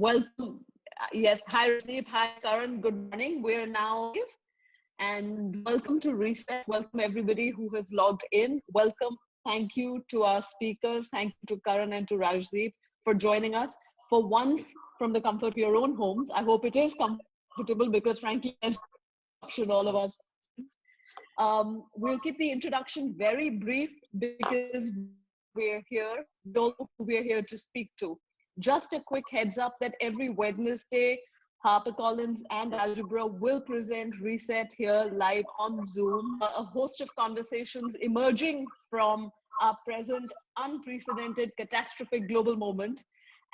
welcome. Yes, hi Rajdeep, hi Karan, good morning. We're now live and welcome to Reset. Welcome everybody who has logged in. Welcome. Thank you to our speakers. Thank you to Karan and to Rajdeep for joining us. For once, from the comfort of your own homes. I hope it is comfortable because frankly, all of us. We'll keep the introduction very brief because we're here, we're here to speak to. Just a quick heads up that every Wednesday, HarperCollins and Algebra will present Reset here live on Zoom. A host of conversations emerging from our present unprecedented catastrophic global moment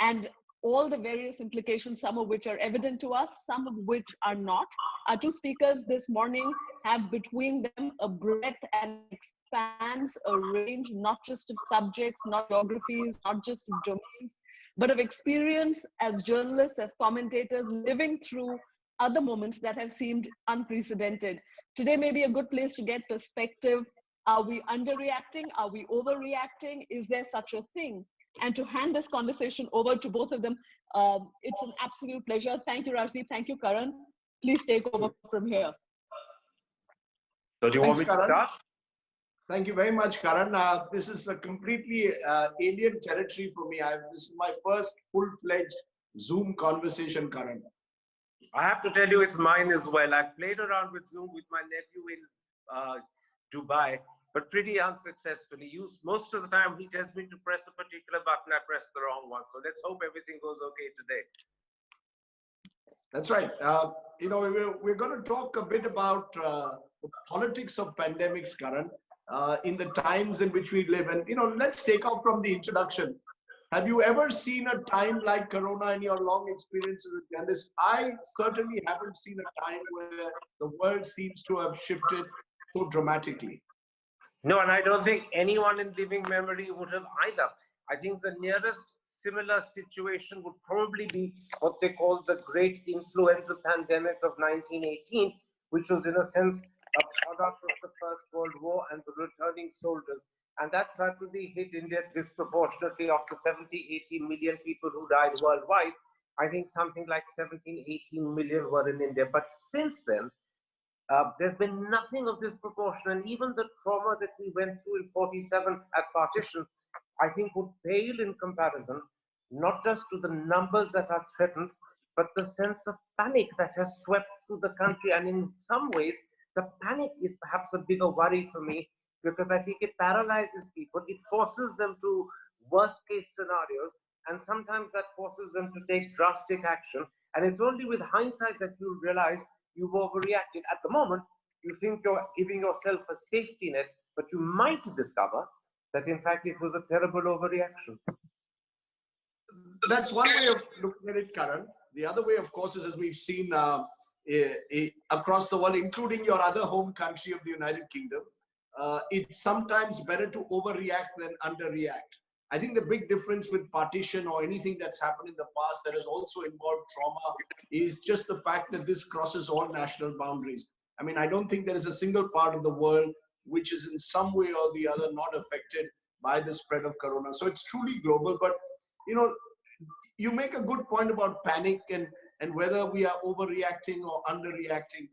and all the various implications, some of which are evident to us, some of which are not. Our two speakers this morning have between them a breadth and expanse, a range, not just of subjects, not geographies, not just of domains, but of experience as journalists, as commentators, living through other moments that have seemed unprecedented. Today may be a good place to get perspective. Are we underreacting? Are we overreacting? Is there such a thing? And to hand this conversation over to both of them, it's an absolute pleasure. Thank you, Rajdeep. Thank you, Karan. Please take over from here. So do you want me to start? Thank you very much, Karan. This is a completely alien territory for me. This is my first full-fledged Zoom conversation, Karan. I have to tell you, it's mine as well. I've played around with Zoom with my nephew in Dubai, but pretty unsuccessfully. Most of the time, he tells me to press a particular button, I press the wrong one. So let's hope everything goes okay today. That's right. We're going to talk a bit about the politics of pandemics, Karan, in the times in which we live. And, let's take off from the introduction. Have you ever seen a time like Corona in your long experience as a journalist? I certainly haven't seen a time where the world seems to have shifted so dramatically. No, and I don't think anyone in living memory would have either. I think the nearest similar situation would probably be what they call the Great Influenza Pandemic of 1918, which was in a sense a product of the First World War and the returning soldiers. And that certainly hit India disproportionately after 70, 80 million people who died worldwide. I think something like 17, 18 million were in India. But since then, there's been nothing of this proportion, and even the trauma that we went through in 47 at partition, I think would pale in comparison, not just to the numbers that are threatened, but the sense of panic that has swept through the country. And in some ways, the panic is perhaps a bigger worry for me, because I think it paralyzes people. It forces them to worst case scenarios, and sometimes that forces them to take drastic action. And it's only with hindsight that you realize you've overreacted. At the moment, you think you're giving yourself a safety net, but you might discover that in fact it was a terrible overreaction. That's one way of looking at it, Karan. The other way, of course, is as we've seen across the world, including your other home country of the United Kingdom, it's sometimes better to overreact than underreact. I think the big difference with partition or anything that's happened in the past that has also involved trauma is just the fact that this crosses all national boundaries. I mean, I don't think there is a single part of the world which is in some way or the other not affected by the spread of Corona. So it's truly global. But, you make a good point about panic and whether we are overreacting or underreacting.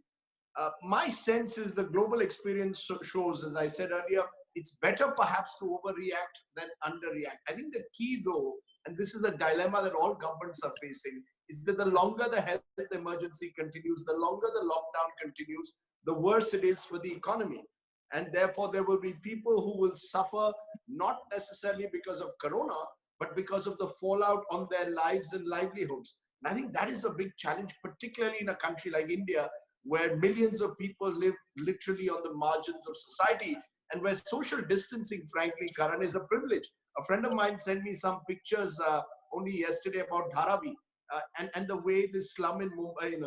My sense is the global experience shows, as I said earlier, it's better perhaps to overreact than underreact. I think the key though, and this is the dilemma that all governments are facing, is that the longer the health emergency continues, the longer the lockdown continues, the worse it is for the economy. And therefore there will be people who will suffer, not necessarily because of Corona, but because of the fallout on their lives and livelihoods. And I think that is a big challenge, particularly in a country like India, where millions of people live literally on the margins of society, and where social distancing, frankly, Karan, is a privilege. A friend of mine sent me some pictures only yesterday about Dharavi and the way this slum in Mumbai,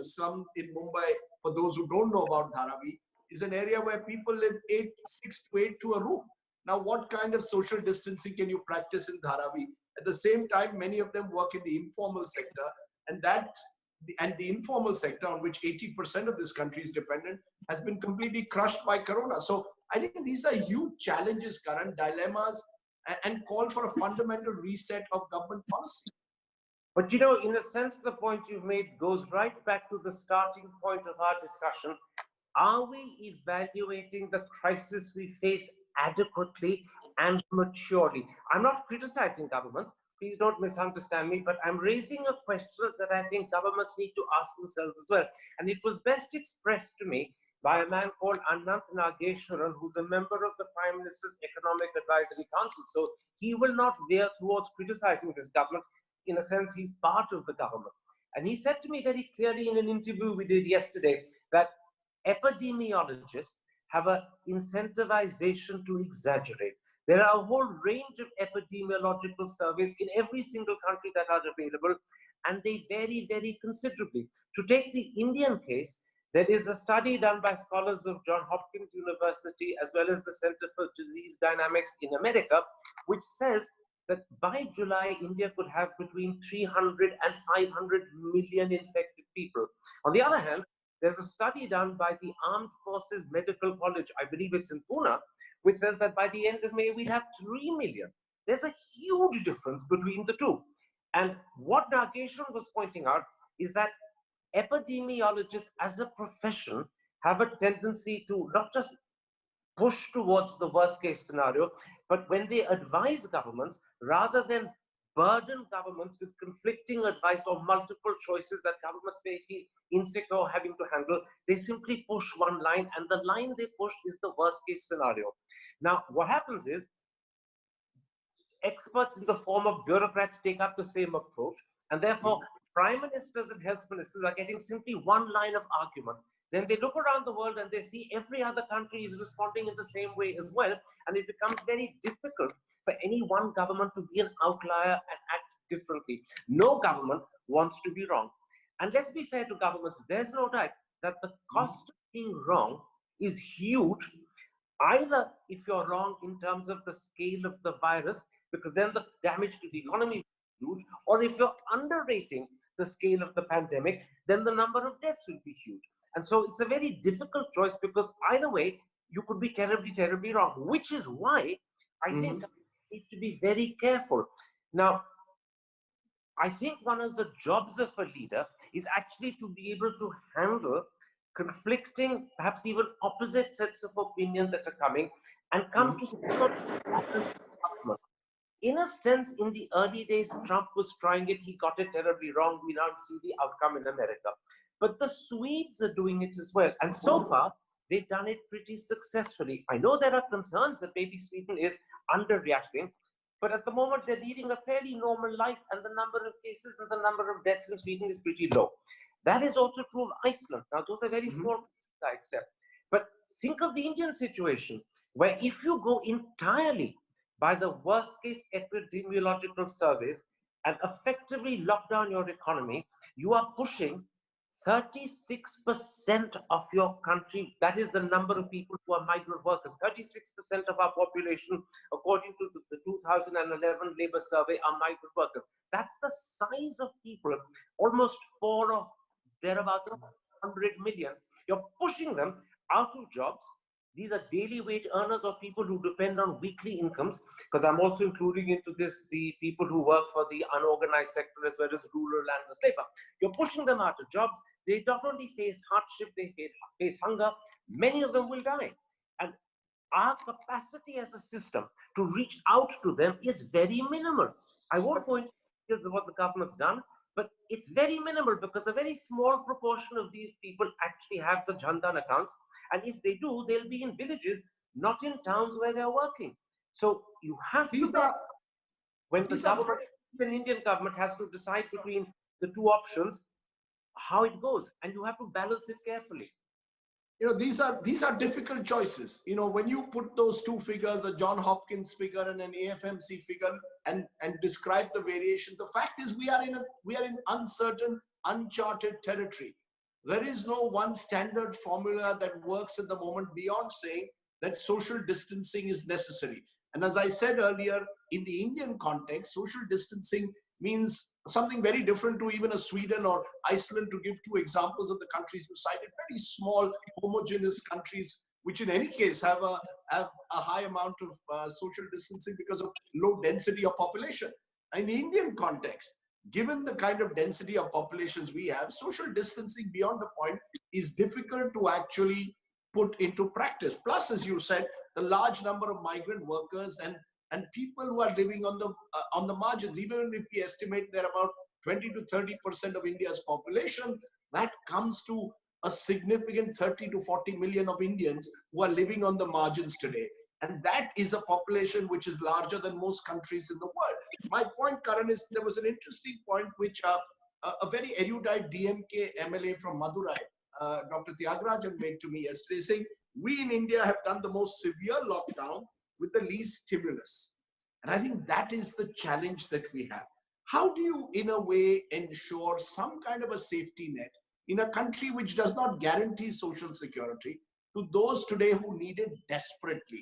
for those who don't know about Dharavi, is an area where people live 6 to 8 to a room. Now, what kind of social distancing can you practice in Dharavi? At the same time, many of them work in the informal sector, and the informal sector, on which 80% of this country is dependent, has been completely crushed by Corona. So I think these are huge challenges, current dilemmas, and call for a fundamental reset of government policy. But you know, in a sense, the point you've made goes right back to the starting point of our discussion. Are we evaluating the crisis we face adequately and maturely? I'm not criticizing governments. Please don't misunderstand me, but I'm raising a question that I think governments need to ask themselves as well. And it was best expressed to me by a man called Anant Nageshwaran, who's a member of the Prime Minister's Economic Advisory Council. So he will not veer towards criticizing this government. In a sense, he's part of the government. And he said to me very clearly in an interview we did yesterday that epidemiologists have an incentivization to exaggerate. There are a whole range of epidemiological surveys in every single country that are available, and they vary very considerably. To take the Indian case, there is a study done by scholars of Johns Hopkins University as well as the Center for Disease Dynamics in America, which says that by July, India could have between 300 and 500 million infected people. On the other hand, there's a study done by the Armed Forces Medical College, I believe it's in Pune, which says that by the end of May, we'd have 3 million. There's a huge difference between the two. And what Nageshwaran was pointing out is that epidemiologists as a profession have a tendency to not just push towards the worst case scenario, but when they advise governments, rather than burden governments with conflicting advice or multiple choices that governments may feel insecure having to handle, they simply push one line, and the line they push is the worst case scenario. Now, what happens is experts in the form of bureaucrats take up the same approach, and therefore prime ministers and health ministers are getting simply one line of argument. Then they look around the world and they see every other country is responding in the same way as well, and it becomes very difficult for any one government to be an outlier and act differently. No government wants to be wrong. And let's be fair to governments, there's no doubt that the cost of being wrong is huge, either if you're wrong in terms of the scale of the virus, because then the damage to the economy is huge, or if you're underrating the scale of the pandemic, then the number of deaths will be huge. And so it's a very difficult choice, because either way, you could be terribly, terribly wrong, which is why I think we need to be very careful. Now, I think one of the jobs of a leader is actually to be able to handle conflicting, perhaps even opposite sets of opinion that are coming, and come to some agreement. In a sense, in the early days, Trump was trying it. He got it terribly wrong. We now see the outcome in America. But the Swedes are doing it as well. And so far, they've done it pretty successfully. I know there are concerns that maybe Sweden is underreacting, but at the moment, they're leading a fairly normal life, and the number of cases and the number of deaths in Sweden is pretty low. That is also true of Iceland. Now, those are very small, I accept. But think of the Indian situation, where if you go entirely by the worst case epidemiological surveys and effectively lock down your economy, you are pushing 36% of your country, that is the number of people who are migrant workers. 36% of our population, according to the 2011 labor survey, are migrant workers. That's the size of people, almost 4 of thereabouts 100 million. You're pushing them out of jobs. These are daily wage earners or people who depend on weekly incomes, because I'm also including into this the people who work for the unorganized sector as well as rural landless labor. You're pushing them out of jobs. They not only face hardship, they face hunger. Many of them will die. And our capacity as a system to reach out to them is very minimal. I won't go into what the government's done, but it's very minimal, because a very small proportion of these people actually have the Jandan accounts. And if they do, they'll be in villages, not in towns where they're working. So you have to, when the government, the Indian government has to decide between the two options, how it goes, and you have to balance it carefully. You know, these are difficult choices. You know, when you put those two figures, a John Hopkins figure and an AFMC figure, and describe the variation, the fact is we are in uncertain, uncharted territory. There is no one standard formula that works at the moment beyond saying that social distancing is necessary. And as I said earlier, in the Indian context, social distancing means something very different to even a Sweden or Iceland, to give two examples of the countries you cited, very small, homogeneous countries, which in any case have a high amount of social distancing because of low density of population. In the Indian context, given the kind of density of populations we have, social distancing beyond the point is difficult to actually put into practice. Plus, as you said, the large number of migrant workers and people who are living on the margins. Even if we estimate they're about 20 to 30% of India's population, that comes to a significant 30 to 40 million of Indians who are living on the margins today. And that is a population which is larger than most countries in the world. My point, Karan, is there was an interesting point which a very erudite DMK MLA from Madurai, Dr. Tyagarajan, made to me yesterday, saying, we in India have done the most severe lockdown with the least stimulus. And I think that is the challenge that we have. How do you, in a way, ensure some kind of a safety net in a country which does not guarantee social security to those today who need it desperately?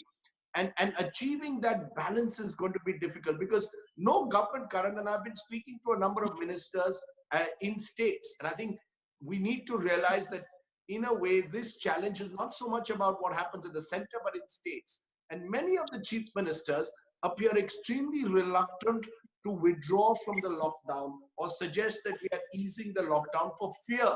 And achieving that balance is going to be difficult because no government, Karan, and I've been speaking to a number of ministers in states, and I think we need to realize that in a way, this challenge is not so much about what happens in the center, but in states. And many of the chief ministers appear extremely reluctant to withdraw from the lockdown or suggest that we are easing the lockdown for fear.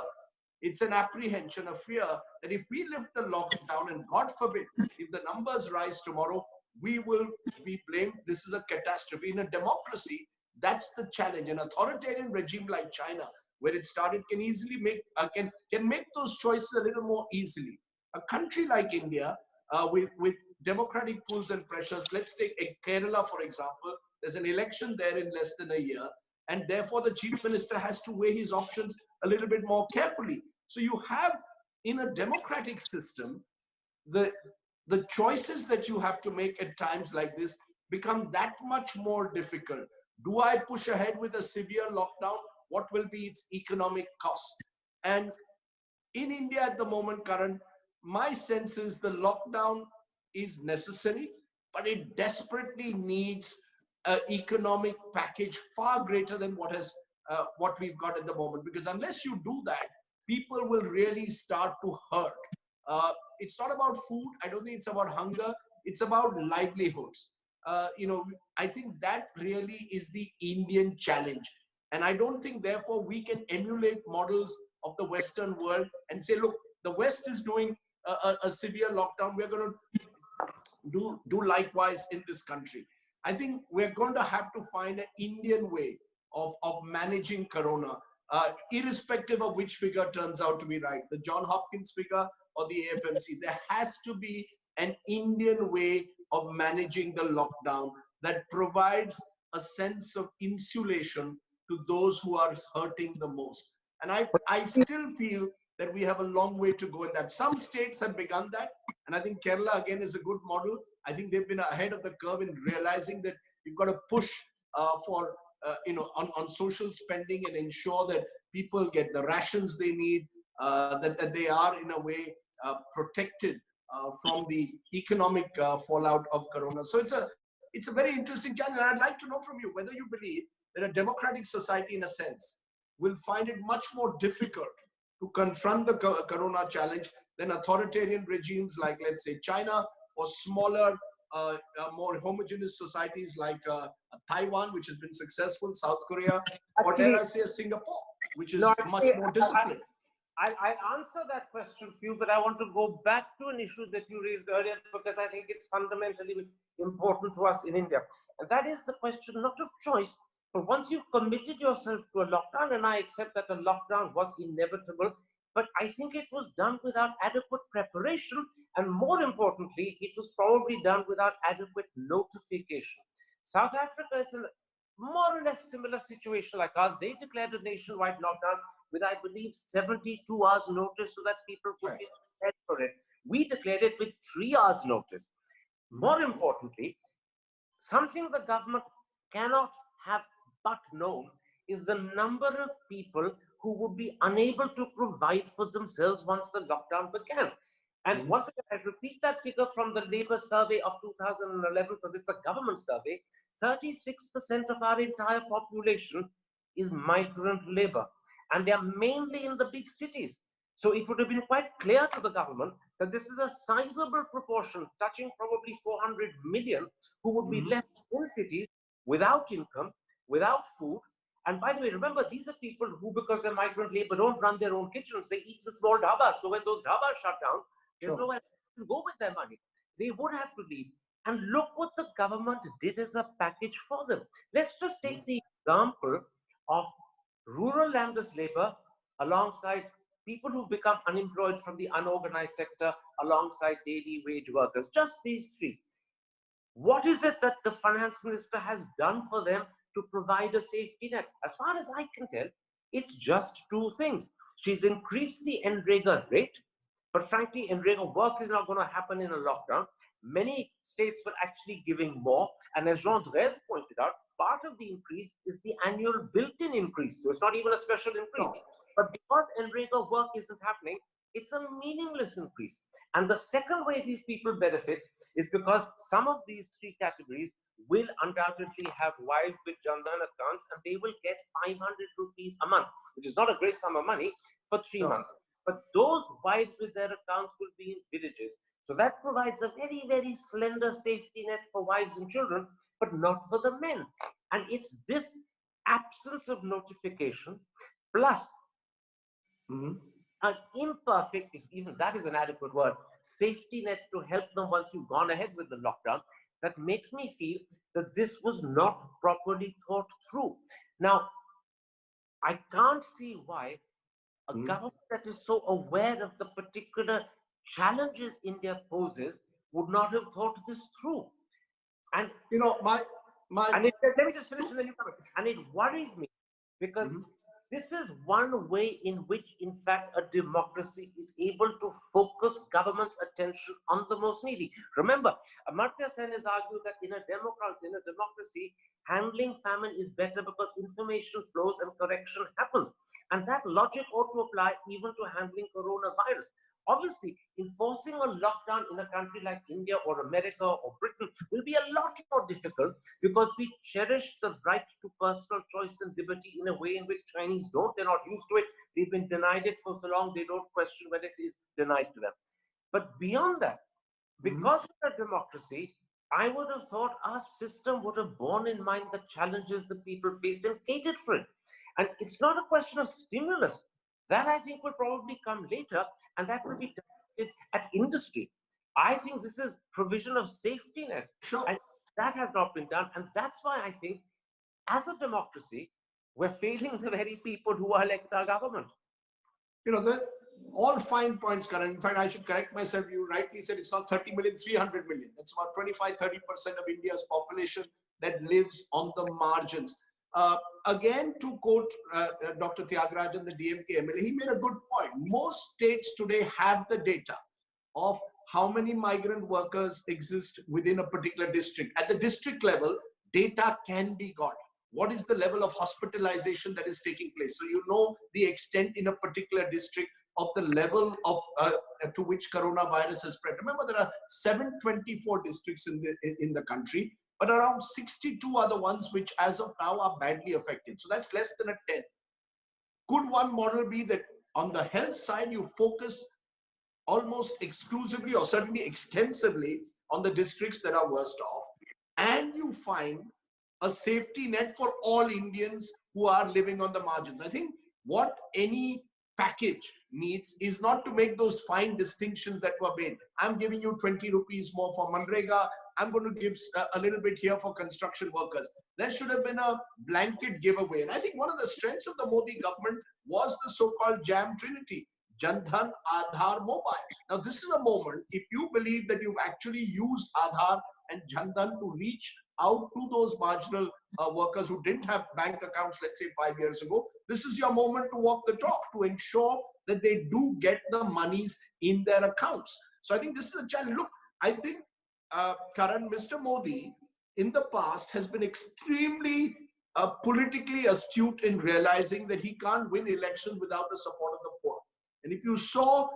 It's an apprehension, a fear that if we lift the lockdown, and God forbid, if the numbers rise tomorrow, we will be blamed. This is a catastrophe. In a democracy, that's the challenge. An authoritarian regime like China, where it started, can easily make can make those choices a little more easily. A country like India, with democratic pulls and pressures, let's take Kerala, for example. There's an election there in less than a year, and therefore the chief minister has to weigh his options a little bit more carefully. So you have, in a democratic system, the choices that you have to make at times like this become that much more difficult. Do I push ahead with a severe lockdown? What will be its economic cost? And in India at the moment, Karan, my sense is the lockdown is necessary, but it desperately needs an economic package far greater than what we've got at the moment. Because unless you do that, people will really start to hurt. It's not about food. I don't think it's about hunger. It's about livelihoods. I think that really is the Indian challenge. And I don't think, therefore, we can emulate models of the Western world and say, look, the West is doing a severe lockdown. We're going to do likewise in this country. I think we're going to have to find an Indian way of managing Corona, irrespective of which figure turns out to be right, the John Hopkins figure or the AFMC. There has to be an Indian way of managing the lockdown that provides a sense of insulation to those who are hurting the most. And I still feel that we have a long way to go in that. Some states have begun that, and I think Kerala again is a good model. I think they've been ahead of the curve in realizing that you've got to push on social spending and ensure that people get the rations they need, that they are in a way protected from the economic fallout of Corona. So it's a very interesting challenge. And I'd like to know from you whether you believe that a democratic society, in a sense, will find it much more difficult to confront the Corona challenge than authoritarian regimes like, let's say, China, or smaller, more homogeneous societies like Taiwan, which has been successful, South Korea, or dare I say Singapore, which is much more disciplined. I'll answer that question for you, but I want to go back to an issue that you raised earlier because I think it's fundamentally important to us in India. And that is the question not of choice, but once you've committed yourself to a lockdown, and I accept that the lockdown was inevitable, but I think it was done without adequate preparation, and more importantly, it was probably done without adequate notification. South Africa is a more or less similar situation like us. They declared a nationwide lockdown with, I believe, 72 hours notice so that people could be prepared for it. We declared it with 3 hours notice. More importantly, something the government cannot have but known is the number of people who would be unable to provide for themselves once the lockdown began. And once again, I repeat that figure from the Labour survey of 2011 because it's a government survey. 36% of our entire population is migrant labor, and they are mainly in the big cities. So it would have been quite clear to the government that this is a sizable proportion, touching probably 400 million, who would be left in cities without income, without food, And by the way, remember, these are people who, because they're migrant labor, don't run their own kitchens. They eat in small dhabas. So when those dhabas shut down, there's nowhere to go with their money. They would have to leave. And look what the government did as a package for them. Let's just take the example of rural landless labor alongside people who become unemployed from the unorganized sector alongside daily wage workers. Just these three. What is it that the finance minister has done for them to provide a safety net? As far as I can tell, it's just two things. She's increased the NREGA rate, but frankly, NREGA work is not going to happen in a lockdown. Many states were actually giving more. And as Jean Drez pointed out, part of the increase is the annual built-in increase. So it's not even a special increase. But because NREGA work isn't happening, it's a meaningless increase. And the second way these people benefit is because some of these three categories will undoubtedly have wives with Jan Dhan accounts, and they will get 500 rupees a month, which is not a great sum of money for 3 months. But those wives with their accounts will be in villages. So that provides a very, very slender safety net for wives and children, but not for the men. And it's this absence of notification plus an imperfect, if even that is an adequate word, safety net to help them once you've gone ahead with the lockdown, that makes me feel that this was not properly thought through. Now, I can't see why a government that is so aware of the particular challenges India poses would not have thought this through. And let me just finish and then you come. And it worries me because this is one way in which, in fact, a democracy is able to focus government's attention on the most needy. Remember, Amartya Sen has argued that in a democracy, handling famine is better because information flows and correction happens. And that logic ought to apply even to handling coronavirus. Obviously, enforcing a lockdown in a country like India or America or Britain will be a lot more difficult because we cherish the right to personal choice and liberty in a way in which Chinese don't. They're not used to it. They've been denied it for so long, they don't question when it is denied to them. But beyond that, because of the democracy, I would have thought our system would have borne in mind the challenges the people faced and catered for it. And it's not a question of stimulus. That I think will probably come later, and that will be directed at industry. I think this is provision of safety net, and that has not been done. And that's why I think, as a democracy, we're failing the very people who are elected our government. All fine points, Karan. In fact, I should correct myself. You rightly said it's not 30 million, 300 million. It's about 25-30% of India's population that lives on the margins. Again, to quote Dr. Tyagarajan, the DMK MLA, he made a good point. Most states today have the data of how many migrant workers exist within a particular district. At the district level, data can be got. What is the level of hospitalization that is taking place? So you know the extent in a particular district of the level of to which coronavirus has spread. Remember, there are 724 districts in the country, but around 62 other ones which as of now are badly affected. So that's less than a 10. Could one model be that on the health side, you focus almost exclusively or certainly extensively on the districts that are worst off, and you find a safety net for all Indians who are living on the margins? I think what any package needs is not to make those fine distinctions that were made. I'm giving you 20 rupees more for Manrega. I'm going to give a little bit here for construction workers. There should have been a blanket giveaway. And I think one of the strengths of the Modi government was the so-called JAM Trinity, Jan Dhan, Aadhaar, Mobile. Now, this is a moment, if you believe that you've actually used Aadhaar and Jan Dhan to reach out to those marginal workers who didn't have bank accounts, let's say 5 years ago, this is your moment to walk the talk, to ensure that they do get the monies in their accounts. So I think this is a challenge. Look, I think, Karan, Mr. Modi in the past has been extremely politically astute in realizing that he can't win elections without the support of the poor. And if you saw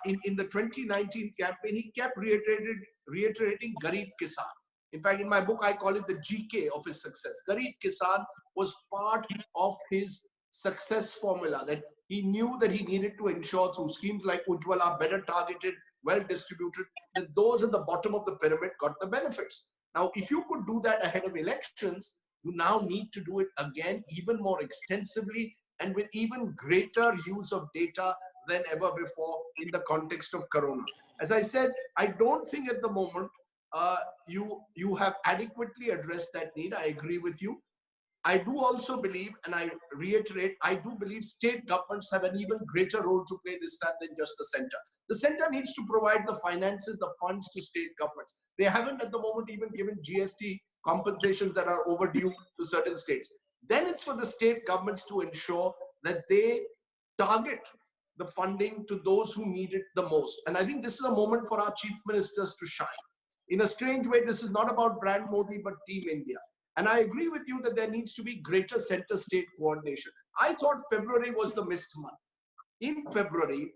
in the 2019 campaign, he kept reiterating Garib Kisan. In fact, in my book, I call it the GK of his success. Garib Kisan was part of his success formula, that he knew that he needed to ensure through schemes like Ujjwala, better targeted, well distributed, that those at the bottom of the pyramid got the benefits. Now, if you could do that ahead of elections, You now need to do it again, even more extensively and with even greater use of data than ever before in the context of Corona. As I said, I don't think at the moment you have adequately addressed that need. I agree with you. I do also believe, and I reiterate, I do believe state governments have an even greater role to play this time than just the center. The center needs to provide the finances, the funds to state governments. They haven't at the moment even given GST compensations that are overdue to certain states. Then it's for the state governments to ensure that they target the funding to those who need it the most. And I think this is a moment for our chief ministers to shine. In a strange way, this is not about brand Modi, but Team India. And I agree with you that there needs to be greater center-state coordination. I thought February was the missed month. In February,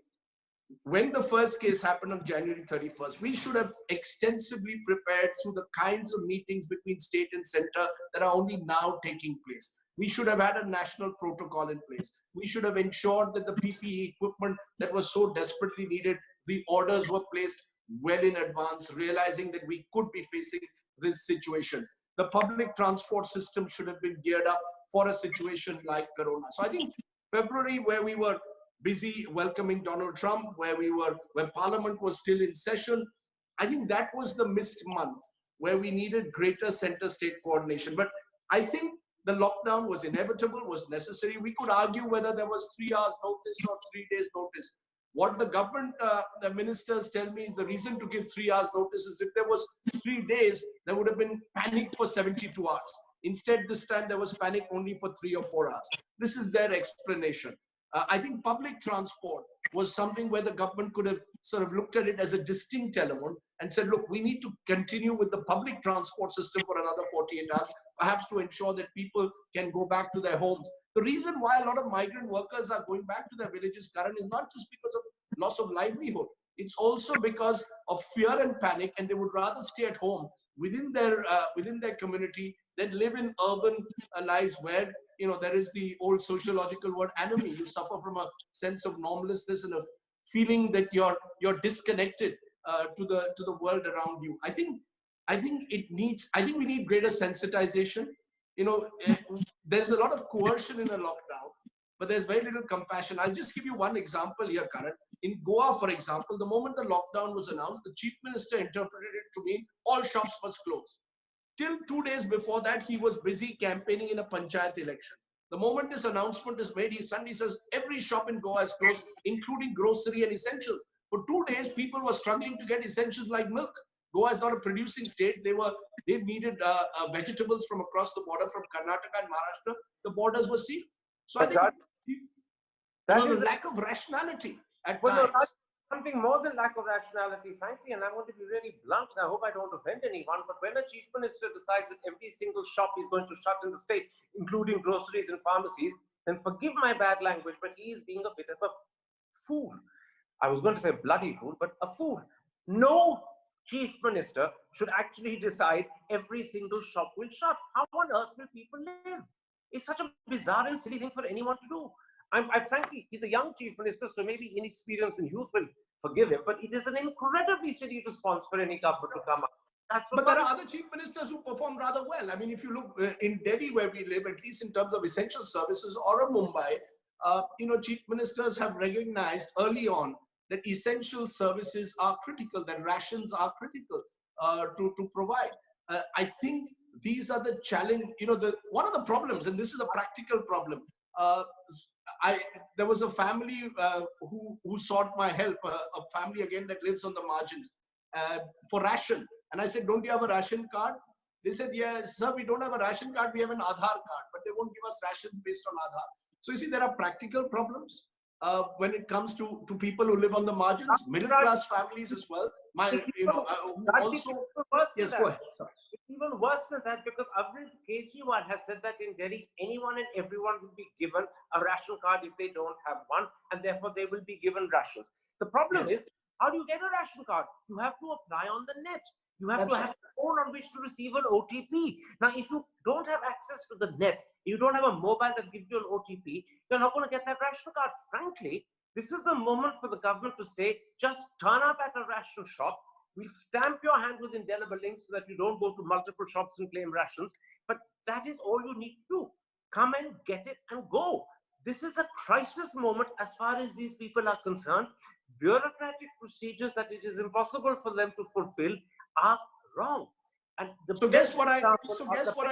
when the first case happened on January 31st, we should have extensively prepared through the kinds of meetings between state and center that are only now taking place. We should have had a national protocol in place. We should have ensured that the PPE equipment that was so desperately needed, the orders were placed well in advance, realizing that we could be facing this situation. The public transport system should have been geared up for a situation like Corona. So I think February, where we were busy welcoming Donald Trump, where Parliament was still in session, I think that was the missed month where we needed greater center-state coordination. But I think the lockdown was inevitable, was necessary. We could argue whether there was 3 hours notice or 3 days notice. What the government, the ministers tell me is the reason to give 3 hours notice is if there was 3 days, there would have been panic for 72 hours. Instead, this time there was panic only for 3 or 4 hours. This is their explanation. I think public transport was something where the government could have sort of looked at it as a distinct element and said, look, we need to continue with the public transport system for another 48 hours, perhaps to ensure that people can go back to their homes. The reason why a lot of migrant workers are going back to their villages, Karan, is not just because of loss of livelihood. It's also because of fear and panic, and they would rather stay at home within their community than live in urban lives where there is the old sociological word anomie. You suffer from a sense of normlessness and a feeling that you're disconnected to the world around you. I think we need greater sensitization. There's a lot of coercion in a lockdown, but there's very little compassion. I'll just give you one example here, Karan. In Goa, for example, the moment the lockdown was announced, the chief minister interpreted it to mean all shops must close. Till 2 days before that, he was busy campaigning in a panchayat election. The moment this announcement is made, he suddenly says every shop in Goa is closed, including grocery and essentials. For 2 days, people were struggling to get essentials like milk. Goa is not a producing state. They needed vegetables from across the border, from Karnataka and Maharashtra. The borders were sealed. So I think there was a lack of rationality at times. Something more than lack of rationality, frankly, and I want to be really blunt, and I hope I don't offend anyone, but when a chief minister decides that every single shop is going to shut in the state, including groceries and pharmacies, then forgive my bad language, but he is being a bit of a fool. I was going to say bloody fool, but a fool. No chief minister should actually decide every single shop will shut. How on earth will people live? It's such a bizarre and silly thing for anyone to do. Frankly, he's a young chief minister, so maybe inexperience and youth will forgive him, but it is an incredibly silly response for any government to come up. But there are other chief ministers who perform rather well. I mean, if you look in Delhi, where we live, at least in terms of essential services, or in Mumbai, chief ministers have recognized early on that essential services are critical, that rations are critical to provide. I think these are the challenge. One of the problems, and this is a practical problem. There was a family who sought my help, a family again that lives on the margins, for ration. And I said, don't you have a ration card? They said, yeah, sir, we don't have a ration card, we have an Aadhaar card, but they won't give us rations based on Aadhaar. So you see, there are practical problems when it comes to people who live on the margins, middle class families as well. Yes, go ahead. Sorry. It's even worse than that, because Arvind Kejriwal has said that in Delhi, anyone and everyone will be given a ration card if they don't have one, and therefore they will be given rations. The problem is, how do you get a ration card? You have to apply on the net. You have to have a phone on which to receive an OTP. Now, if you don't have access to the net, you don't have a mobile that gives you an OTP, you're not going to get that ration card. Frankly, this is the moment for the government to say, just turn up at a ration shop, We'll stamp your hand with indelible ink so that you don't go to multiple shops and claim rations. But that is all you need to do. Come and get it and go. This is a crisis moment as far as these people are concerned. Bureaucratic procedures that it is impossible for them to fulfill are wrong. And the so guess what I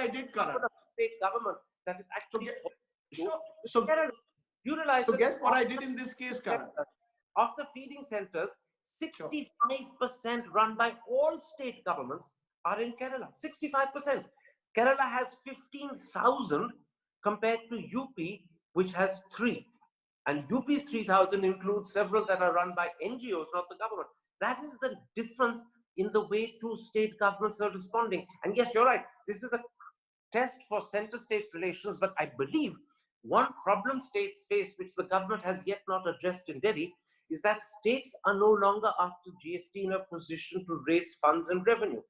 did, Karan? State government that is actually so guess what I did in this case, Karan? Of the feeding centers, 65% run by all state governments are in Kerala. 65%. Kerala has 15,000 compared to UP, which has 3. And UP's 3,000 includes several that are run by NGOs, not the government. That is the difference in the way two state governments are responding. And yes, you're right. This is a test for center-state relations, but I believe one problem states face, which the government has yet not addressed in Delhi, is that states are no longer after GST in a position to raise funds and revenue.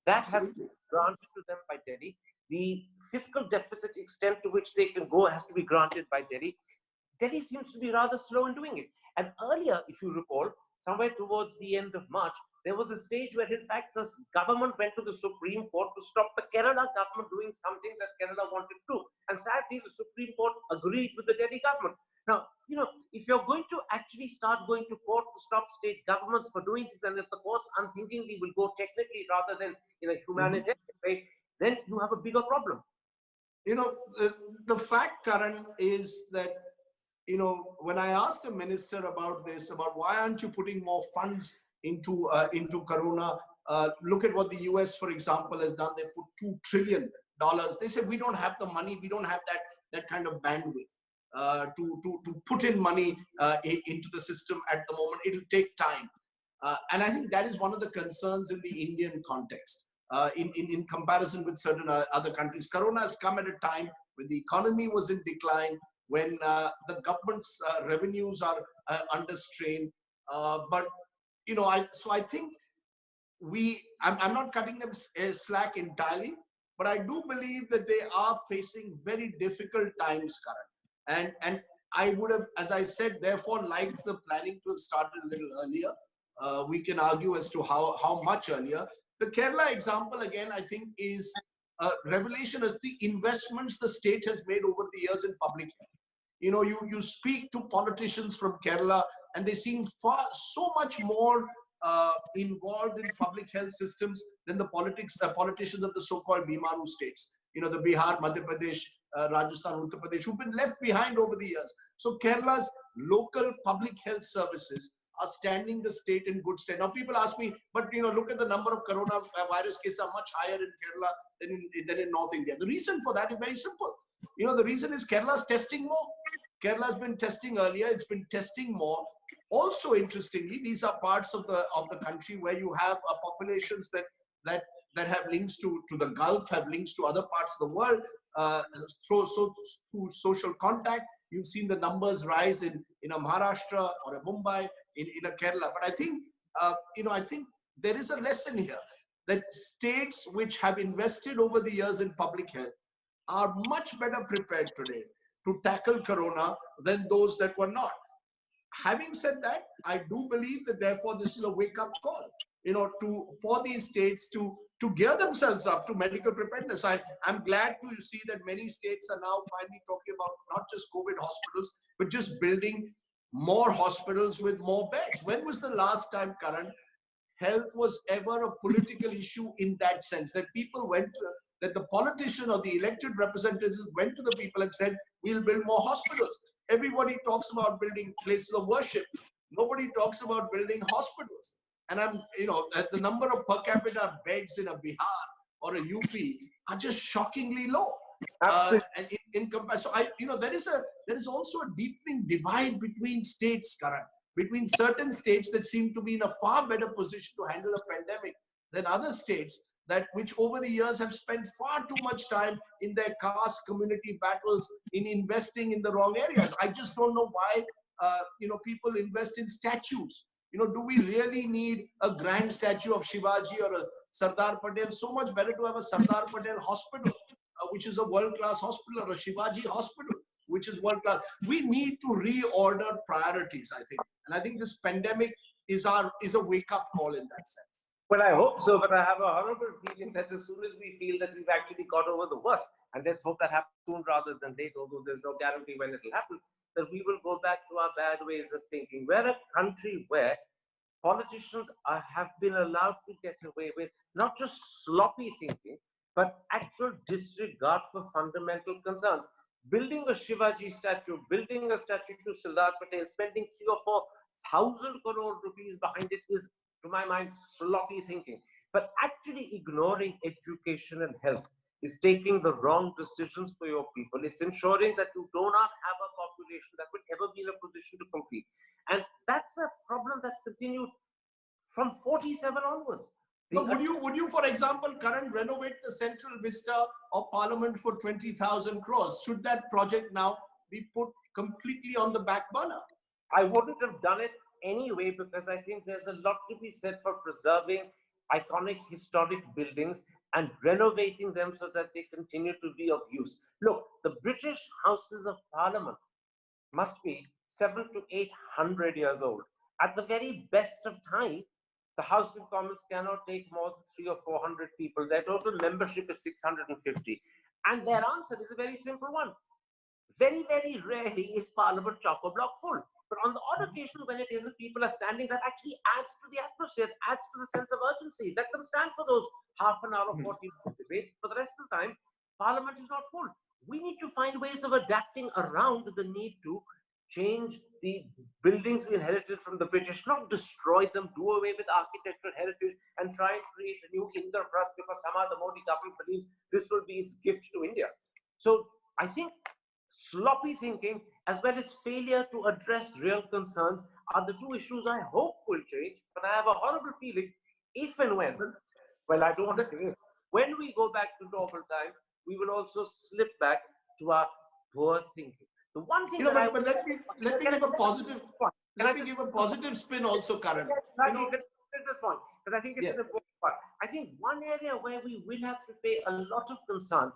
That has been granted to them by Delhi. The fiscal deficit extent to which they can go has to be granted by Delhi. Delhi seems to be rather slow in doing it. And earlier, if you recall, somewhere towards the end of March, there was a stage where, in fact, the government went to the Supreme Court to stop the Kerala government doing some things that Kerala wanted to do. And sadly, the Supreme Court agreed with the Delhi government. Now, if you're going to actually start going to court to stop state governments for doing things, and if the courts unthinkingly will go technically rather than in a humanitarian way, then you have a bigger problem. The fact, Karan, is that, when I asked a minister about this, about why aren't you putting more funds into Corona, look at what the US, for example, has done. They put $2 trillion. They said, we don't have the money, we don't have that kind of bandwidth to put in money into the system at the moment. It'll take time. And I think that is one of the concerns in the Indian context. In comparison with certain other countries. Corona has come at a time when the economy was in decline, when the government's revenues are under strain. But I think I'm not cutting them slack entirely, but I do believe that they are facing very difficult times, Karan. And I would have, as I said, therefore liked the planning to have started a little earlier. We can argue as to how much earlier. The Kerala example, again, I think is a revelation of the investments the state has made over the years in public health. You speak to politicians from Kerala and they seem so much more involved in public health systems than the politicians of the so-called Bimaru states. The Bihar, Madhya Pradesh, Rajasthan, Uttar Pradesh, who've been left behind over the years. So Kerala's local public health services are standing the state in good stead. Now people ask me, but look at the number of coronavirus cases are much higher in Kerala than in North India. The reason for that is very simple. The reason is Kerala's testing more. Kerala's been testing earlier. It's been testing more. Also, interestingly, these are parts of the country where you have populations that have links to the Gulf, have links to other parts of the world through social contact. You've seen the numbers rise in a Maharashtra or a Mumbai, in a Kerala. But I think, I think there is a lesson here that states which have invested over the years in public health are much better prepared today to tackle Corona than those that were not. Having said that, I do believe that therefore this is a wake-up call, for these states to gear themselves up to medical preparedness. I'm glad to see that many states are now finally talking about not just COVID hospitals, but just building more hospitals with more beds. When was the last time, Karan, health was ever a political issue in that sense, that people that the politician or the elected representatives went to the people and said, we'll build more hospitals. Everybody talks about building places of worship. Nobody talks about building hospitals. And the number of per capita beds in a Bihar or a UP are just shockingly low. And in comparison, there is also a deepening divide between states, Karan, between certain states that seem to be in a far better position to handle a pandemic than other states which over the years have spent far too much time in their caste community battles, in investing in the wrong areas. I just don't know why people invest in statues. Do we really need a grand statue of Shivaji or a Sardar Patel? So much better to have a Sardar Patel hospital, which is a world-class hospital, or a Shivaji hospital, which is world-class. We need to reorder priorities, I think. And I think this pandemic is a wake-up call in that sense. Well, I hope so, but I have a horrible feeling that as soon as we feel that we've actually got over the worst, and let's hope that happens soon rather than late, although there's no guarantee when it'll happen, that we will go back to our bad ways of thinking. We're a country where politicians have been allowed to get away with not just sloppy thinking, but actual disregard for fundamental concerns. Building a Shivaji statue, building a statue to Sardar Patel, spending 3 or 4 thousand crore rupees behind it is, to my mind, sloppy thinking. But actually ignoring education and health is taking the wrong decisions for your people. It's ensuring that you do not have a population that will ever be in a position to compete. And that's a problem that's continued from 47 onwards. So would you, for example, Karan, renovate the central vista of Parliament for 20,000 crores? Should that project now be put completely on the back burner? I wouldn't have done it anyway, because I think there's a lot to be said for preserving iconic historic buildings and renovating them so that they continue to be of use. Look, the British Houses of Parliament must be 700 to 800 years old. At the very best of time, the House of Commons cannot take more than 300 or 400 people. Their total membership is 650. And their answer is a very simple one. Very, very rarely is Parliament chock-a-block full. But on the odd occasion when it isn't, people are standing, that actually adds to the atmosphere, adds to the sense of urgency. Let them stand for those half an hour, 40 minutes debates. For the rest of the time, Parliament is not full. We need to find ways of adapting around the need to change the buildings we inherited from the British, not destroy them, do away with architectural heritage, and try and create a new Indraprasth because somehow the Modi government believes this will be its gift to India. So I think sloppy thinking as well as failure to address real concerns are the two issues I hope will change. But I have a horrible feeling if and when, well, I don't want to say it, when we go back to normal times, we will also slip back to our poor thinking. The one thing, but let me give a positive. Let me give a positive spin also, Karan. This point, because I think it's an important part. I think one area where we will have to pay a lot of concern,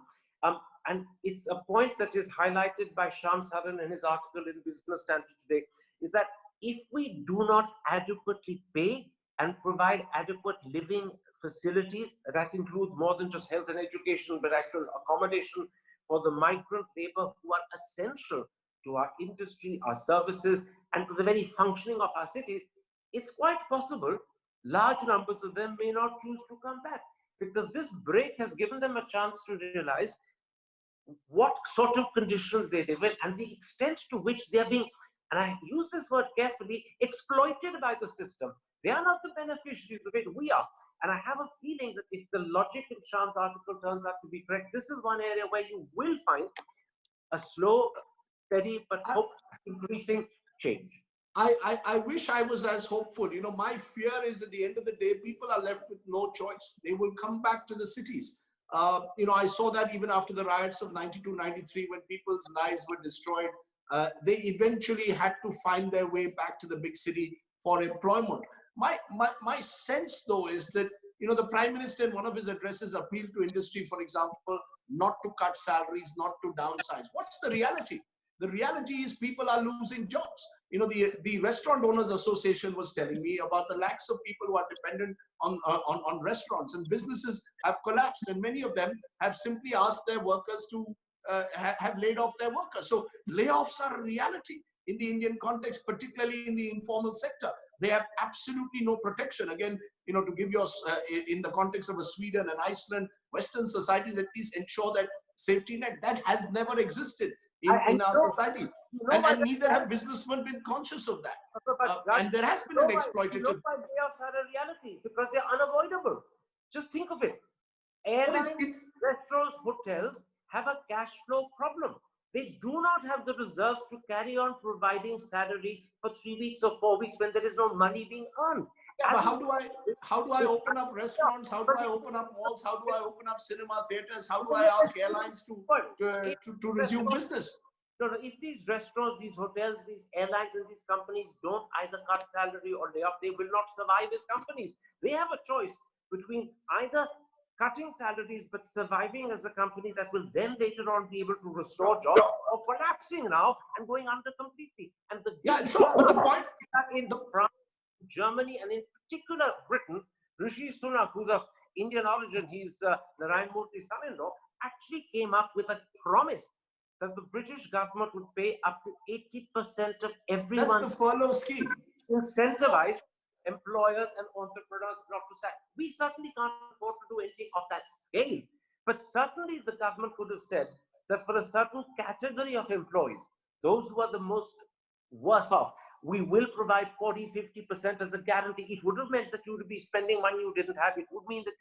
and it's a point that is highlighted by Shyam Saran in his article in Business Standard today, is that if we do not adequately pay and provide adequate living facilities, that includes more than just health and education, but actual accommodation for the migrant labor who are essential to our industry, our services, and to the very functioning of our cities, it's quite possible large numbers of them may not choose to come back, because this break has given them a chance to realize what sort of conditions they live in and the extent to which they are being, and I use this word carefully, exploited by the system. They are not the beneficiaries of it, we are. And I have a feeling that if the logic in Shyam's article turns out to be correct, this is one area where you will find a slow, steady, but hopefully increasing change. I wish I was as hopeful. My fear is at the end of the day, people are left with no choice. They will come back to the cities. I saw that even after the riots of 92, 93, when people's lives were destroyed, they eventually had to find their way back to the big city for employment. My sense, though, is that, the Prime Minister in one of his addresses appealed to industry, for example, not to cut salaries, not to downsize. What's the reality? The reality is people are losing jobs. The Restaurant Owners Association was telling me about the lakhs of people who are dependent on restaurants, and businesses have collapsed, and many of them have simply asked their workers to have laid off their workers. So layoffs are a reality in the Indian context, particularly in the informal sector. They have absolutely no protection. Again, to give you in the context of a Sweden and Iceland, Western societies at least ensure that safety net that has never existed in our society, and neither have businessmen been conscious of that. And there has been an exploitative. Layoffs are a reality because they're unavoidable. Just think of it. Airlines, restaurants, hotels have a cash flow problem. They do not have the reserves to carry on providing salary for 3 weeks or 4 weeks when there is no money being earned. Yeah, but how do I open up restaurants? How do I open up malls? How do I open up cinema theaters? How do I ask airlines to resume business? No, if these restaurants, these hotels, these airlines and these companies don't either cut salary or lay off, they will not survive as companies. They have a choice between either cutting salaries but surviving as a company that will then later on be able to restore jobs, or collapsing now and going under completely. And but the point in France, Germany, and in particular Britain, Rishi Sunak, who's of Indian origin, he's Narayan Murthy's son-in-law, actually came up with a promise that the British government would pay up to 80% of everyone's. That's the furlough scheme. Incentivize employers and entrepreneurs not to sack. We certainly can't afford to do anything of that scale. But certainly the government could have said that for a certain category of employees, those who are the most worse off, we will provide 40-50% as a guarantee. It would have meant that you would be spending money you didn't have. It would mean that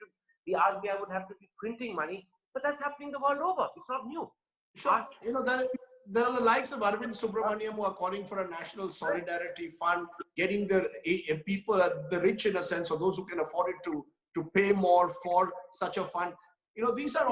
the RBI would have to be printing money. But that's happening the world over. It's not new. Sure. You know, there are the likes of Arvind Subramaniam who are calling for a national solidarity fund, getting the people, the rich in a sense, or those who can afford it to pay more for such a fund. You know, these are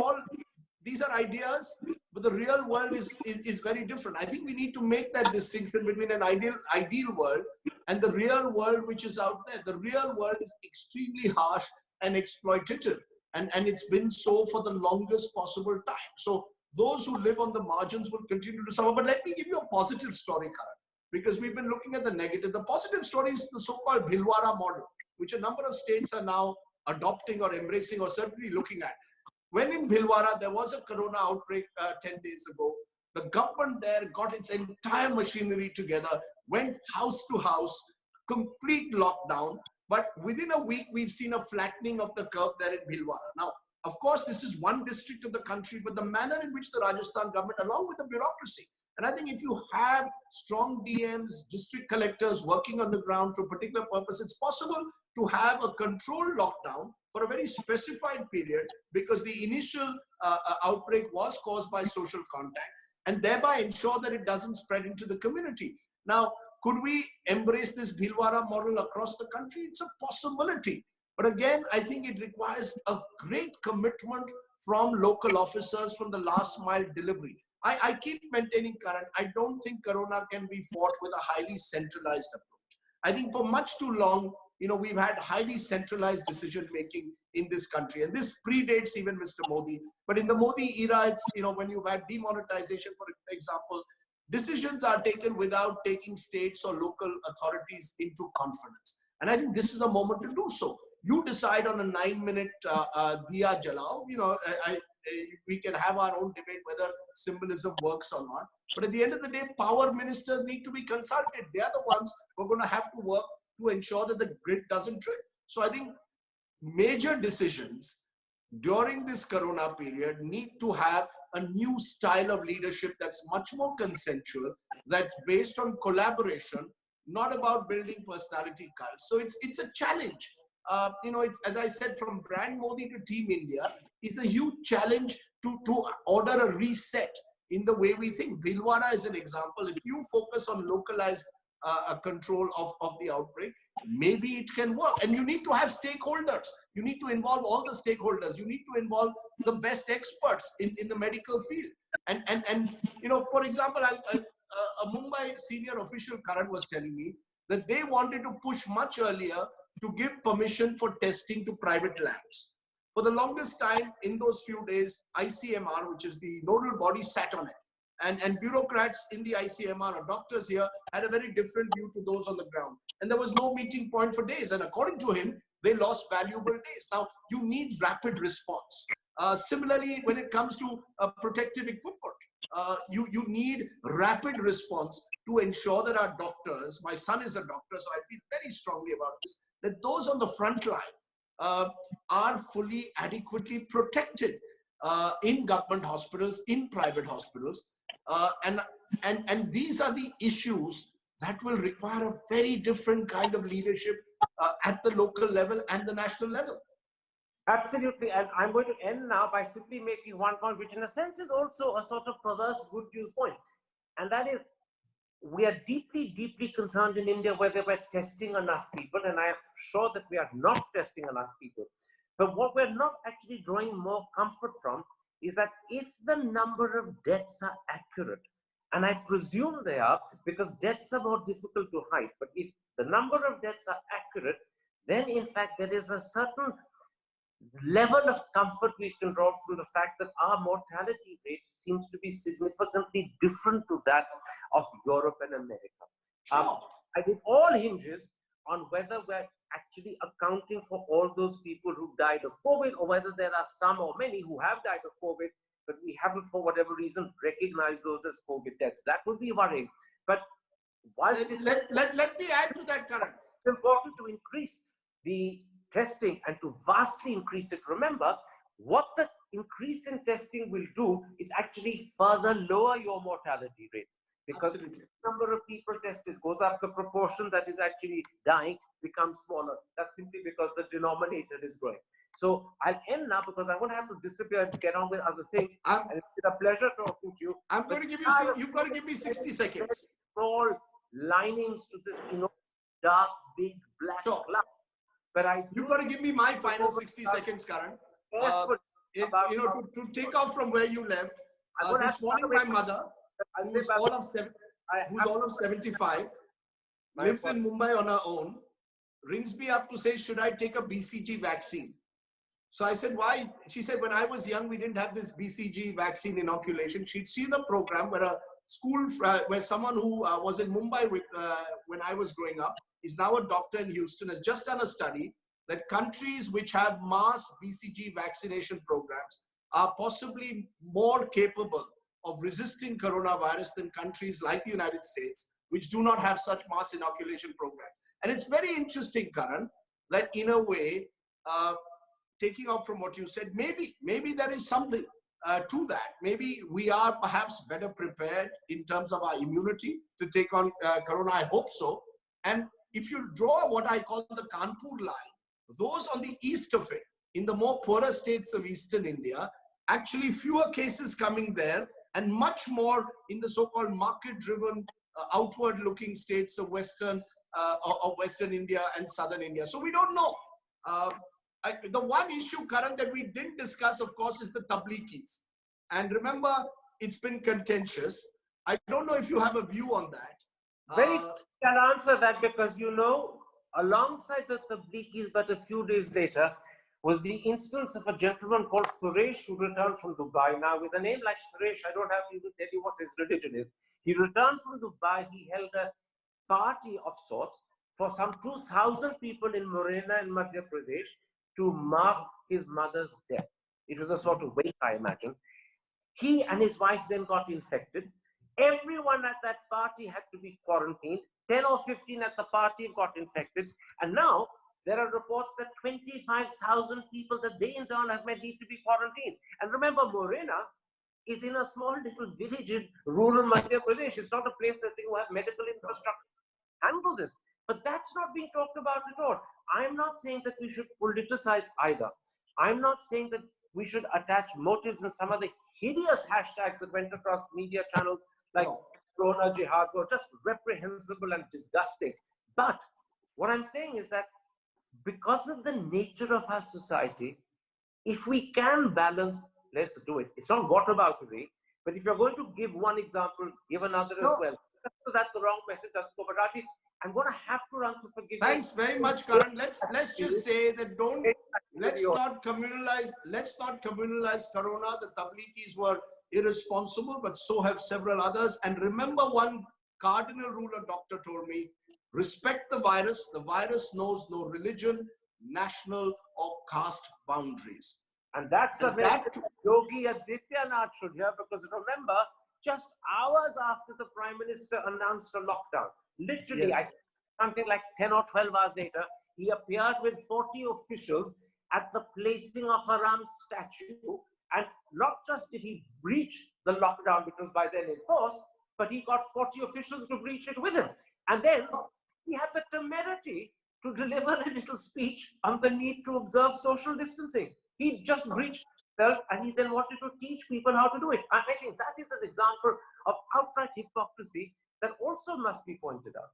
ideas, but the real world is very different. I think we need to make that distinction between an ideal world and the real world which is out there. The real world is extremely harsh and exploitative, and it's been so for the longest possible time. So those who live on the margins will continue to suffer. But let me give you a positive story, Karan, because we've been looking at the negative. The positive story is the so-called Bhilwara model, which a number of states are now adopting or embracing or certainly looking at. When in Bhilwara, there was a corona outbreak 10 days ago, the government there got its entire machinery together, went house to house, complete lockdown. But within a week, we've seen a flattening of the curve there in Bhilwara. Now, of course, this is one district of the country, but the manner in which the Rajasthan government, along with the bureaucracy, and I think if you have strong DMs, district collectors working on the ground for a particular purpose, it's possible to have a controlled lockdown for a very specified period, because the initial outbreak was caused by social contact, and thereby ensure that it doesn't spread into the community. Now, could we embrace this Bhilwara model across the country? It's a possibility. But again, I think it requires a great commitment from local officers, from the last mile delivery. I keep maintaining, Karan, I don't think Corona can be fought with a highly centralized approach. I think for much too long, you know, we've had highly centralized decision making in this country, and this predates even Mr. Modi. But in the Modi era, it's, you know, when you've had demonetization, for example, decisions are taken without taking states or local authorities into confidence. And I think this is a moment to do so. You decide on a 9-minute diya jalao. You know, we can have our own debate whether symbolism works or not. But at the end of the day, power ministers need to be consulted. They are the ones who are going to have to work to ensure that the grid doesn't trip. So I think major decisions during this Corona period need to have a new style of leadership that's much more consensual, that's based on collaboration, not about building personality cults. So it's a challenge. You know, it's, as I said, from brand Modi to Team India, it's a huge challenge to order a reset in the way we think. Bhilwara is an example. If you focus on localized control of the outbreak, maybe it can work. And you need to have stakeholders. You need to involve all the stakeholders. You need to involve the best experts in the medical field. And you know, for example, a Mumbai senior official, Karan, was telling me that they wanted to push much earlier to give permission for testing to private labs. For the longest time, in those few days, ICMR, which is the nodal body, sat on it. And bureaucrats in the ICMR or doctors here had a very different view to those on the ground. And there was no meeting point for days. And according to him, they lost valuable days. Now, you need rapid response. Similarly, when it comes to protective equipment, you need rapid response to ensure that our doctors, my son is a doctor, so I feel very strongly about this, that those on the front line are fully adequately protected in government hospitals, in private hospitals. And these are the issues that will require a very different kind of leadership at the local level and the national level. Absolutely. And I'm going to end now by simply making one point, which in a sense is also a sort of perverse good news point. And that is, we are deeply, deeply concerned in India whether we're testing enough people. And I am sure that we are not testing enough people. But what we're not actually drawing more comfort from is that if the number of deaths are accurate, and I presume they are, because deaths are more difficult to hide, but if the number of deaths are accurate, then in fact there is a certain level of comfort we can draw from the fact that our mortality rate seems to be significantly different to that of Europe and America. Sure. I think all hinges on whether we're actually accounting for all those people who died of COVID, or whether there are some or many who have died of COVID, but we haven't, for whatever reason, recognized those as COVID deaths. That would be worrying. But whilst let me add to that, Karan. it's important to increase the testing and to vastly increase it. Remember, what the increase in testing will do is actually further lower your mortality rate. Because Absolutely. the number of people tested goes up, the proportion that is actually dying becomes smaller. That's simply because the denominator is growing. So I'll end now because I'm going to have to disappear and get on with other things. And it's been a pleasure talking to you. I'm going to give you, you've got to give me 60 seconds. Small linings to this dark, big, black cloud. But you've got to give me my final 60 seconds, Karan. To take off from where you left, this morning my mother, who's all of 75, lives in Mumbai on her own, rings me up to say, should I take a BCG vaccine? So I said, why? She said, when I was young, we didn't have this BCG vaccine inoculation. She'd seen a program where a school, where someone who was in Mumbai with when I was growing up, is now a doctor in Houston, has just done a study that countries which have mass BCG vaccination programs are possibly more capable of resisting coronavirus than countries like the United States, which do not have such mass inoculation programs. And it's very interesting, Karan, that in a way, taking off from what you said, maybe there is something to that. Maybe we are perhaps better prepared in terms of our immunity to take on corona. I hope so. And if you draw what I call the Kanpur line, those on the east of it, in the more poorer states of eastern India, actually fewer cases coming there and much more in the so-called market-driven, outward-looking states of Western India and Southern India. So we don't know. The one issue, Karan, that we didn't discuss, of course, is the tabligis. And remember, it's been contentious. I don't know if you have a view on that. I'll answer that because, alongside the tabligis, but a few days later, was the instance of a gentleman called Suresh who returned from Dubai. Now, with a name like Suresh, I don't have to even tell you what his religion is. He returned from Dubai. He held a party of sorts for some 2,000 people in Morena in Madhya Pradesh to mark his mother's death. It was a sort of wake, I imagine. He and his wife then got infected. Everyone at that party had to be quarantined. 10 or 15 at the party got infected. And now there are reports that 25,000 people that they in turn have made need to be quarantined. And remember, Morena is in a small little village in rural Madhya Pradesh. It's not a place that they have medical infrastructure to handle this. But that's not being talked about at all. I'm not saying that we should politicize either. I'm not saying that we should attach motives and some of the hideous hashtags that went across media channels like Corona Jihad were just reprehensible and disgusting. But what I'm saying is that because of the nature of our society, if we can balance, let's do it. It's not whataboutery, but if you're going to give one example, give another as well. So that's the wrong message. That's Raji. I'm going to have to run for forgiveness. Thanks very much, Karan. Let's just say that let's not communalize corona. The tabligis were irresponsible, but so have several others. And remember one cardinal rule a doctor told me: respect the virus. The virus knows no religion, national or caste boundaries. And that's a message Yogi Adityanath should hear, because remember, just hours after the Prime Minister announced a lockdown, literally, I think something like 10 or 12 hours later, he appeared with 40 officials at the placing of a Ram's statue. And not just did he breach the lockdown, which was by then enforced, but he got 40 officials to breach it with him. And then he had the temerity to deliver a little speech on the need to observe social distancing. He just breached himself, and he then wanted to teach people how to do it. I think that is an example of outright hypocrisy that also must be pointed out.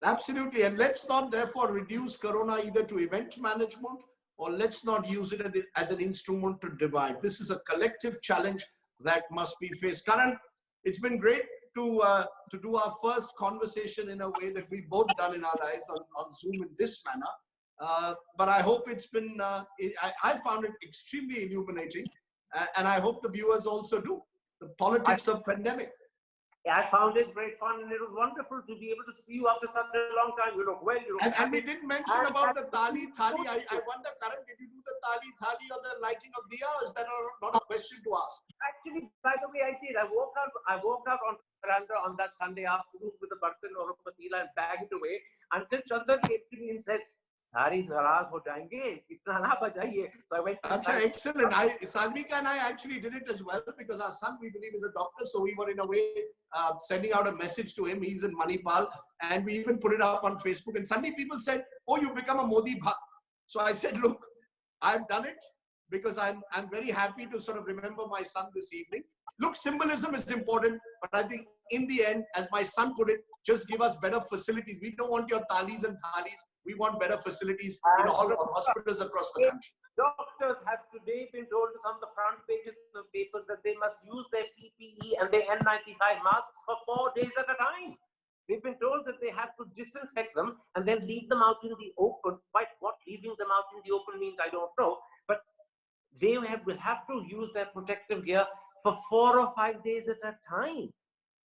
Absolutely. And let's not therefore reduce corona either to event management, or let's not use it as an instrument to divide. This is a collective challenge that must be faced. Karan, it's been great to do our first conversation in a way that we've both done in our lives on Zoom in this manner. But I hope it's been, I found it extremely illuminating, and I hope the viewers also do. The politics of pandemic. I found it great fun, and it was wonderful to be able to see you after such a long time. You look well, you look And we didn't mention and about the thali. I wonder, Karan, did you do the thali or the lighting of diya, or is that not a question to ask? Actually, by the way, I did. I walked out on the veranda on that Sunday afternoon with a bartan or a patila and bagged it away until Chandra came to me and said, "Sari naraz ho jayenge, itna na bajaiye." So I went inside. Excellent. Sagrika and I actually did it as well because our son, we believe, is a doctor. So we were in a way sending out a message to him. He's in Manipal, and we even put it up on Facebook. And suddenly people said, "Oh, you've become a Modi bhakt." So I said, "Look, I've done it because I'm very happy to sort of remember my son this evening." Look, symbolism is important, but I think in the end, as my son put it, just give us better facilities. We don't want your thalis and thalis. We want better facilities in all our hospitals across the country. Doctors have today been told on the front pages of papers that they must use their PPE and their N95 masks for 4 days at a time. They've been told that they have to disinfect them and then leave them out in the open. Quite what leaving them out in the open means, I don't know. But they will have to use their protective gear for 4 or 5 days at a time.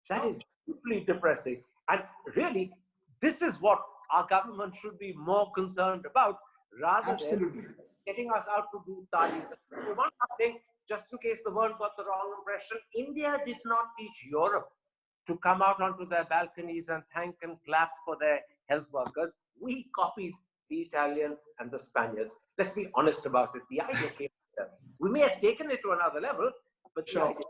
That is deeply depressing. And really, this is what our government should be more concerned about, rather than getting us out to do thalis. One last thing, just in case the world got the wrong impression, India did not teach Europe to come out onto their balconies and thank and clap for their health workers. We copied the Italian and the Spaniards. Let's be honest about it. The idea came from them. We may have taken it to another level, but the idea.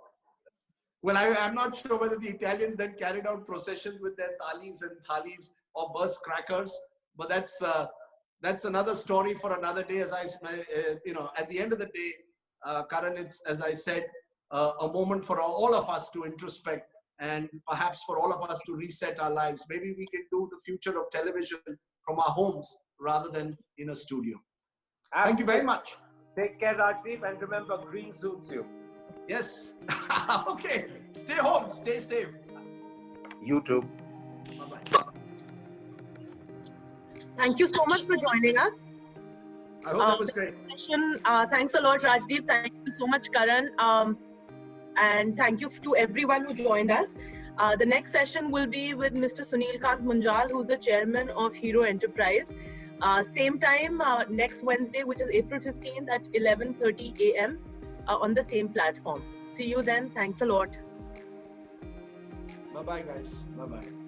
Well, I'm not sure whether the Italians then carried out processions with their thalis and thalis or burst crackers, but that's another story for another day. As at the end of the day, Karan, it's, as I said, a moment for all of us to introspect and perhaps for all of us to reset our lives. Maybe we can do the future of television from our homes rather than in a studio. Absolutely. Thank you very much. Take care, Rajdeep, and remember, green suits you. Yes. Okay. Stay home. Stay safe. You too. Bye-bye. Thank you so much for joining us. I hope that was great. Thanks a lot, Rajdeep. Thank you so much, Karan. And thank you to everyone who joined us. The next session will be with Mr. Sunil Carvajal, who's the chairman of Hero Enterprise. Same time next Wednesday, which is April 15th at 11:30 a.m. On the same platform. See you then. Thanks a lot. Bye-bye, guys. Bye-bye.